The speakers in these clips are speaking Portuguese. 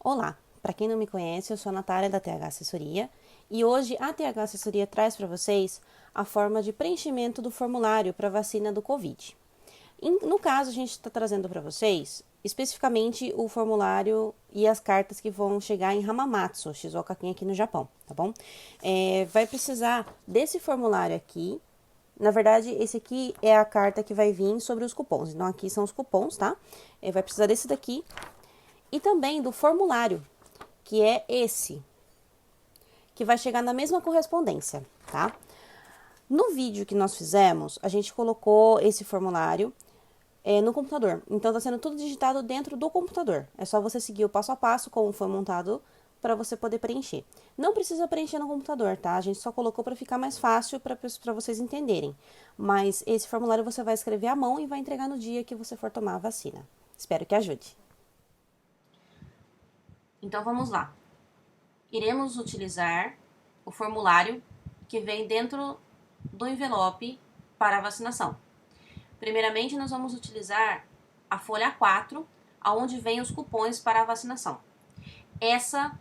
Olá, para quem não me conhece, eu sou a Natália da TH Assessoria e hoje a TH Assessoria traz para vocês a forma de preenchimento do formulário para vacina do Covid. No caso, a gente está trazendo para vocês especificamente o formulário e as cartas que vão chegar em Hamamatsu, Shizuoka-ken aqui no Japão, tá bom? Vai precisar desse formulário aqui. Na verdade, esse aqui é a carta que vai vir sobre os cupons. Então, aqui são os cupons, tá? Vai precisar desse daqui e também do formulário, que é esse, que vai chegar na mesma correspondência, tá? No vídeo que nós fizemos, a gente colocou esse formulário no computador. Então, tá sendo tudo digitado dentro do computador. É só você seguir o passo a passo, como foi montado, para você poder preencher. Não precisa preencher no computador, tá? A gente só colocou para ficar mais fácil para vocês entenderem. Mas esse formulário você vai escrever à mão e vai entregar no dia que você for tomar a vacina. Espero que ajude. Então, vamos lá. Iremos utilizar o formulário que vem dentro do envelope para a vacinação. Primeiramente, nós vamos utilizar a folha 4, onde vem os cupons para a vacinação. Essa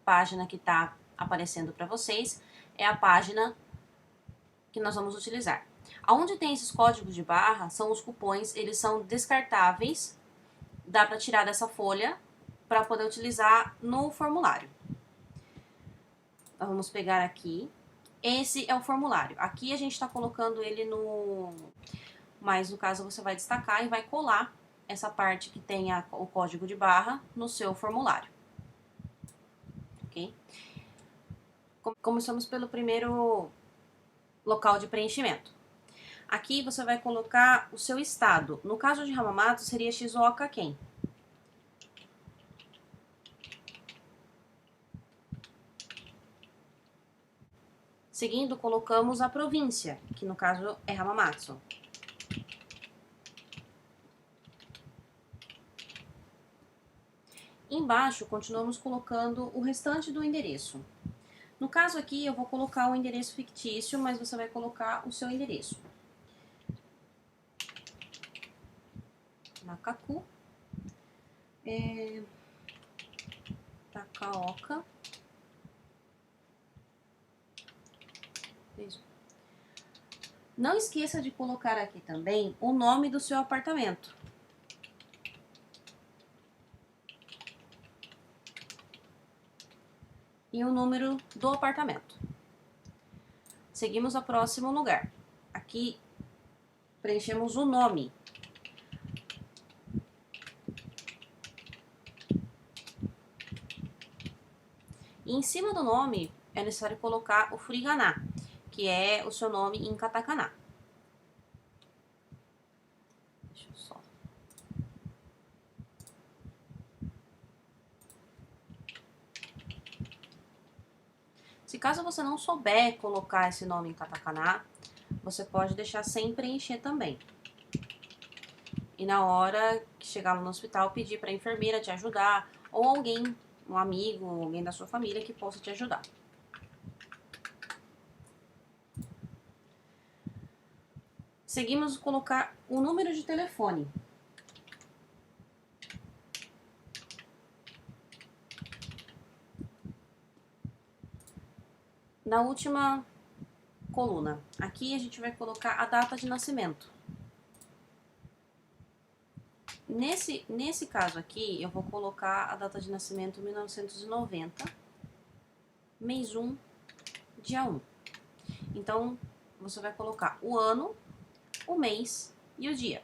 página que está aparecendo para vocês é a página que nós vamos utilizar. Onde tem esses códigos de barra são os cupons, eles são descartáveis, dá para tirar dessa folha para poder utilizar no formulário. Então, vamos pegar aqui. Esse é o formulário. Aqui a gente está colocando ele no... Mas, no caso, você vai destacar e vai colar essa parte que tem o código de barra no seu formulário. Ok? Começamos pelo primeiro local de preenchimento. Aqui você vai colocar o seu estado. No caso de Hamamatsu, seria Shizuoka-ken. Seguindo, colocamos a província, que no caso é Hamamatsu. Embaixo, continuamos colocando o restante do endereço. No caso aqui, eu vou colocar o endereço fictício, mas você vai colocar o seu endereço. Nakaku, Takaoka. Não esqueça de colocar aqui também o nome do seu apartamento. E o número do apartamento. Seguimos ao próximo lugar. Aqui preenchemos o nome. E em cima do nome é necessário colocar o furigana, que é o seu nome em katakana. Deixa eu só. Se caso você não souber colocar esse nome em katakana, você pode deixar sem preencher também. E na hora que chegar no hospital, pedir para a enfermeira te ajudar, ou alguém, um amigo, alguém da sua família que possa te ajudar. Seguimos colocar o número de telefone. Na última coluna, aqui a gente vai colocar a data de nascimento. Nesse caso aqui, eu vou colocar a data de nascimento 1990, mês 1, dia 1. Então, você vai colocar o ano, o mês e o dia.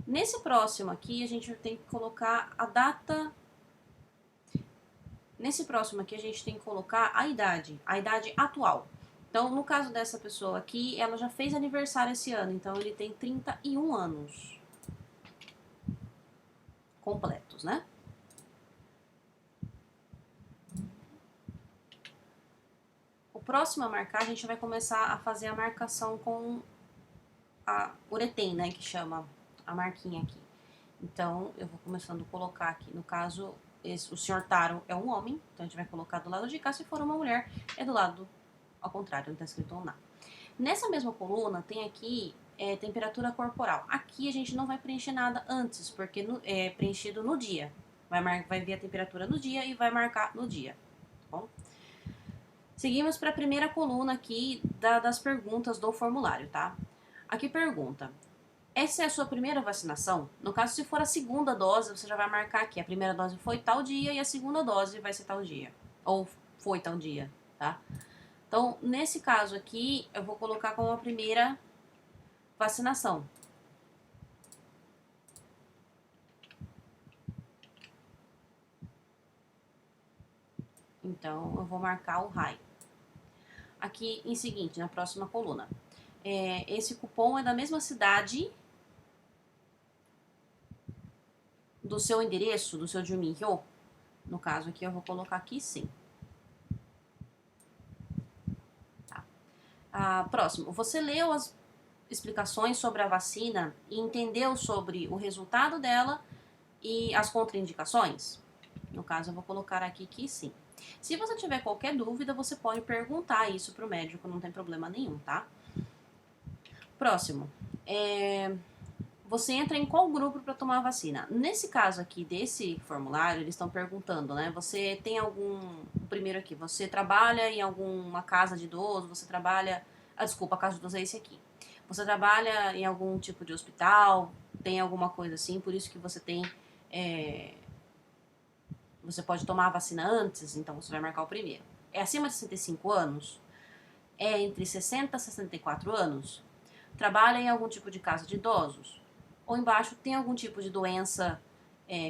Nesse próximo aqui, a gente tem que colocar a data... Nesse próximo aqui, a gente tem que colocar a idade atual. Então, no caso dessa pessoa aqui, ela já fez aniversário esse ano, então ele tem 31 anos completos, né? O próximo a marcar, a gente vai começar a fazer a marcação com a uretem, né, que chama a marquinha aqui. Então, eu vou começando a colocar aqui, no caso, o senhor Taro é um homem, então a gente vai colocar do lado de cá, se for uma mulher, é do lado ao contrário, não tá escrito nada. Nessa mesma coluna, tem aqui temperatura corporal. Aqui a gente não vai preencher nada antes, porque é preenchido no dia. Vai ver a temperatura no dia e vai marcar no dia, tá bom? Seguimos para a primeira coluna aqui das perguntas do formulário, tá? Aqui pergunta: essa é a sua primeira vacinação? No caso, se for a segunda dose, você já vai marcar aqui. A primeira dose foi tal dia e a segunda dose vai ser tal dia. Ou foi tal dia, tá? Então, nesse caso aqui, eu vou colocar como a primeira vacinação. Então, eu vou marcar o raio. Aqui em seguinte, na próxima coluna. Esse cupom é da mesma cidade do seu endereço, do seu Juminho. No caso aqui, eu vou colocar aqui sim. Tá. Próximo. Você leu as explicações sobre a vacina e entendeu sobre o resultado dela e as contraindicações? No caso, eu vou colocar aqui que sim. Se você tiver qualquer dúvida, você pode perguntar isso para o médico, não tem problema nenhum, tá? Próximo. Você entra em qual grupo para tomar a vacina? Nesse caso aqui, desse formulário, eles estão perguntando, né? Você tem algum... Primeiro aqui, você trabalha em alguma casa de idoso? Você trabalha... desculpa, a casa de idoso é esse aqui. Você trabalha em algum tipo de hospital? Tem alguma coisa assim? Por isso que você tem... Você pode tomar a vacina antes, então você vai marcar o primeiro. É acima de 65 anos? É entre 60 e 64 anos? Trabalha em algum tipo de casa de idosos? Ou embaixo tem algum tipo de doença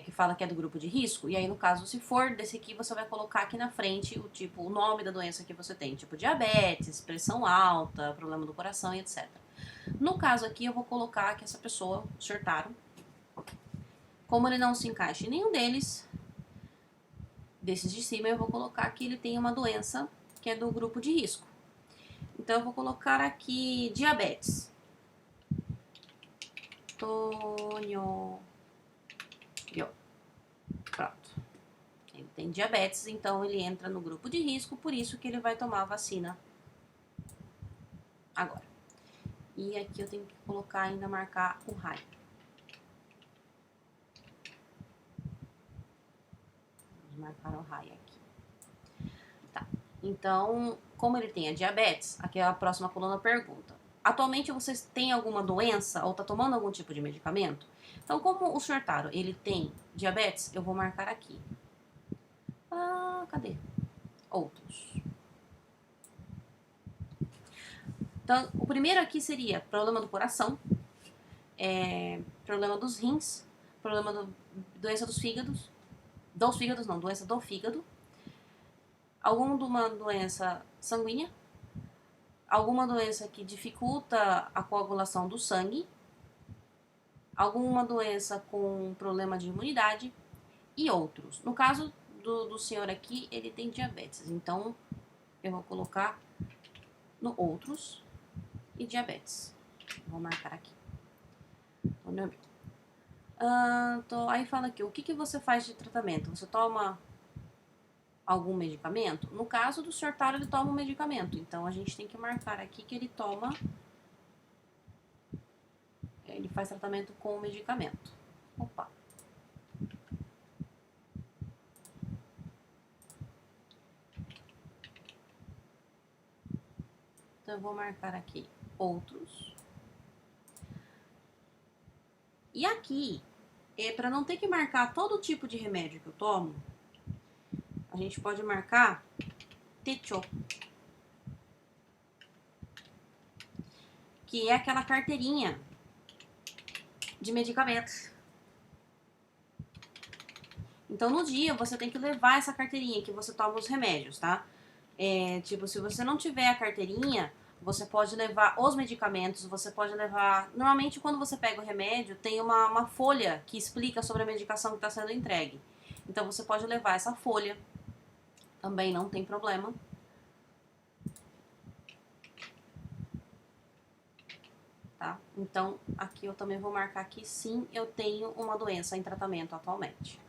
que fala que é do grupo de risco? E aí, no caso, se for desse aqui, você vai colocar aqui na frente o nome da doença que você tem. Tipo diabetes, pressão alta, problema do coração e etc. No caso aqui, eu vou colocar que essa pessoa, o Sr. Taro, como ele não se encaixa em nenhum desses de cima, eu vou colocar que ele tem uma doença que é do grupo de risco. Então, eu vou colocar aqui diabetes. Antônio. Pronto. Ele tem diabetes, então ele entra no grupo de risco, por isso que ele vai tomar a vacina agora. E aqui eu tenho que colocar ainda, marcar o raio. Vamos marcar o raio aqui. Tá. Então, como ele tem a diabetes, aqui é a próxima coluna pergunta. Atualmente vocês têm alguma doença ou está tomando algum tipo de medicamento? Então, como o Sr. Taro, ele tem diabetes, eu vou marcar aqui. Cadê? Outros. Então, o primeiro aqui seria problema do coração, problema dos rins, doença dos fígados, doença do fígado, alguma doença sanguínea, alguma doença que dificulta a coagulação do sangue, alguma doença com problema de imunidade e outros. No caso do senhor aqui, ele tem diabetes, então eu vou colocar no outros e diabetes. Vou marcar aqui. Aí fala aqui, o que você faz de tratamento? Você toma algum medicamento? No caso do Sr. Taro, ele toma um medicamento. Então, a gente tem que marcar aqui que ele faz tratamento com o medicamento. Opa. Então, eu vou marcar aqui outros. E aqui, para não ter que marcar todo tipo de remédio que eu tomo, a gente pode marcar techo, que é aquela carteirinha de medicamentos. Então, no dia, você tem que levar essa carteirinha que você toma os remédios, tá? Tipo, se você não tiver a carteirinha, você pode levar os medicamentos, você pode levar... Normalmente, quando você pega o remédio, tem uma folha que explica sobre a medicação que está sendo entregue. Então, você pode levar essa folha. Também não tem problema. Tá? Então, aqui eu também vou marcar que sim, eu tenho uma doença em tratamento atualmente.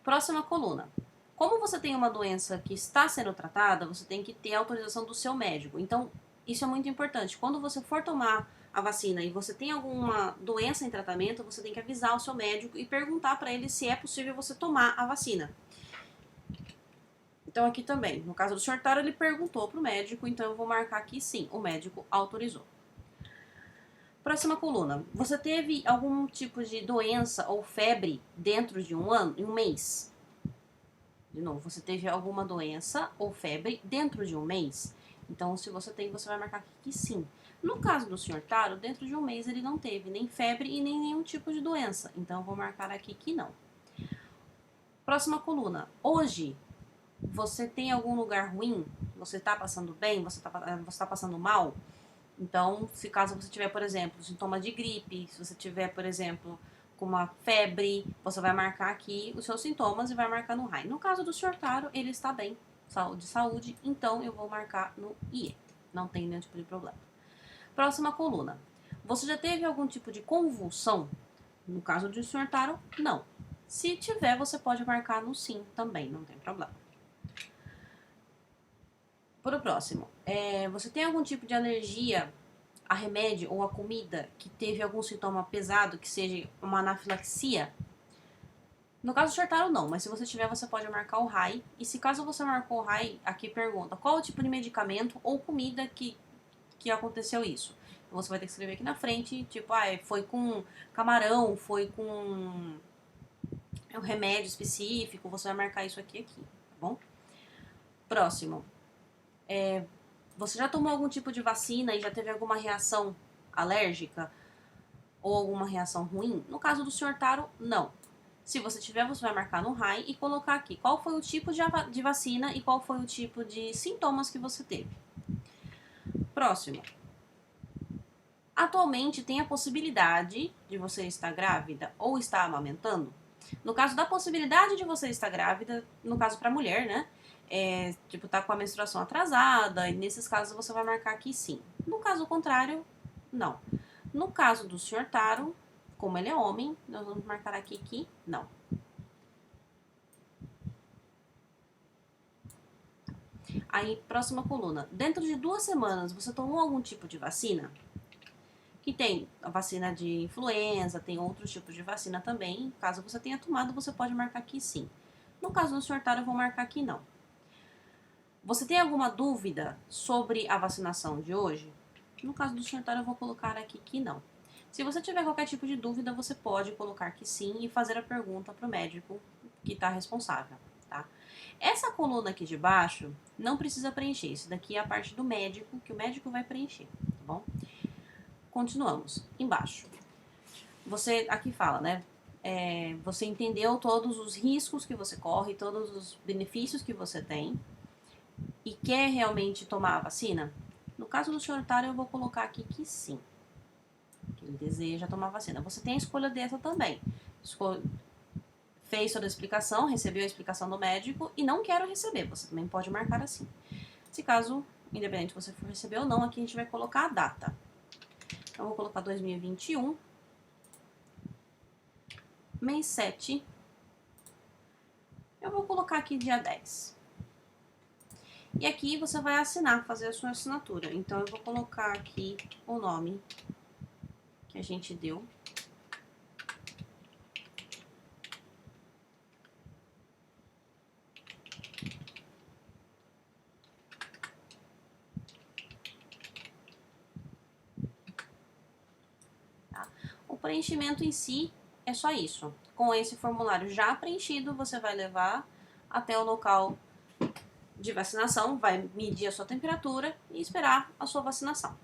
Próxima coluna. Como você tem uma doença que está sendo tratada, você tem que ter a autorização do seu médico. Então, isso é muito importante. Quando você for tomar a vacina e você tem alguma doença em tratamento, você tem que avisar o seu médico e perguntar para ele se é possível você tomar a vacina. Então aqui também, no caso do Sr. Taro, ele perguntou pro médico, então eu vou marcar aqui sim, o médico autorizou. Próxima coluna. Você teve algum tipo de doença ou febre dentro de em um mês? De novo, você teve alguma doença ou febre dentro de um mês? Então, se você tem, você vai marcar aqui que sim. No caso do Sr. Taro, dentro de um mês ele não teve nem febre e nem nenhum tipo de doença. Então, eu vou marcar aqui que não. Próxima coluna. Hoje, você tem algum lugar ruim? Você está passando bem? Você tá passando mal? Então, se caso você tiver, por exemplo, sintoma de gripe, se você tiver, por exemplo, com uma febre, você vai marcar aqui os seus sintomas e vai marcar no RAI. No caso do Sr. Taro, ele está bem, saúde, então eu vou marcar no IE. Não tem nenhum tipo de problema. Próxima coluna. Você já teve algum tipo de convulsão? No caso do Sr. Taro, não. Se tiver, você pode marcar no sim também, não tem problema. Para o próximo, você tem algum tipo de alergia a remédio ou a comida que teve algum sintoma pesado, que seja uma anafilaxia? No caso do Shortaro, não, mas se você tiver, você pode marcar o RAI. E se caso você marcou o RAI, aqui pergunta qual o tipo de medicamento ou comida que aconteceu isso. Então você vai ter que escrever aqui na frente, tipo, foi com camarão, foi com um remédio específico, você vai marcar isso aqui, tá bom? Próximo. Você já tomou algum tipo de vacina e já teve alguma reação alérgica ou alguma reação ruim? No caso do Sr. Taro, não. Se você tiver, você vai marcar no RAI e colocar aqui qual foi o tipo de vacina e qual foi o tipo de sintomas que você teve. Próximo. Atualmente tem a possibilidade de você estar grávida ou estar amamentando? No caso da possibilidade de você estar grávida, no caso para mulher, né? Tipo, tá com a menstruação atrasada, e nesses casos você vai marcar aqui sim. No caso contrário, não. No caso do Sr. Taro, como ele é homem, nós vamos marcar aqui que não. Aí, próxima coluna. Dentro de 2 semanas, você tomou algum tipo de vacina? Que tem a vacina de influenza, tem outros tipos de vacina também. Caso você tenha tomado, você pode marcar aqui sim. No caso do Sr. Taro, eu vou marcar aqui não. Você tem alguma dúvida sobre a vacinação de hoje? No caso do Sr. Taro, eu vou colocar aqui que não. Se você tiver qualquer tipo de dúvida, você pode colocar que sim e fazer a pergunta para o médico que está responsável, tá? Essa coluna aqui de baixo não precisa preencher. Isso daqui é a parte do médico, que o médico vai preencher, tá bom? Continuamos. Embaixo. Você, aqui fala, né? Você entendeu todos os riscos que você corre, todos os benefícios que você tem e quer realmente tomar a vacina? No caso do Sr. Taro, eu vou colocar aqui que sim. Que ele deseja tomar a vacina. Você tem a escolha dessa também. Fez toda a explicação, recebeu a explicação do médico e não quero receber. Você também pode marcar assim. Se caso, independente se você for receber ou não, aqui a gente vai colocar a data. Então, eu vou colocar 2021, mês 7. Eu vou colocar aqui dia 10. E aqui você vai assinar, fazer a sua assinatura. Então, eu vou colocar aqui o nome que a gente deu. Tá? O preenchimento em si é só isso. Com esse formulário já preenchido, você vai levar até o local de vacinação, vai medir a sua temperatura e esperar a sua vacinação.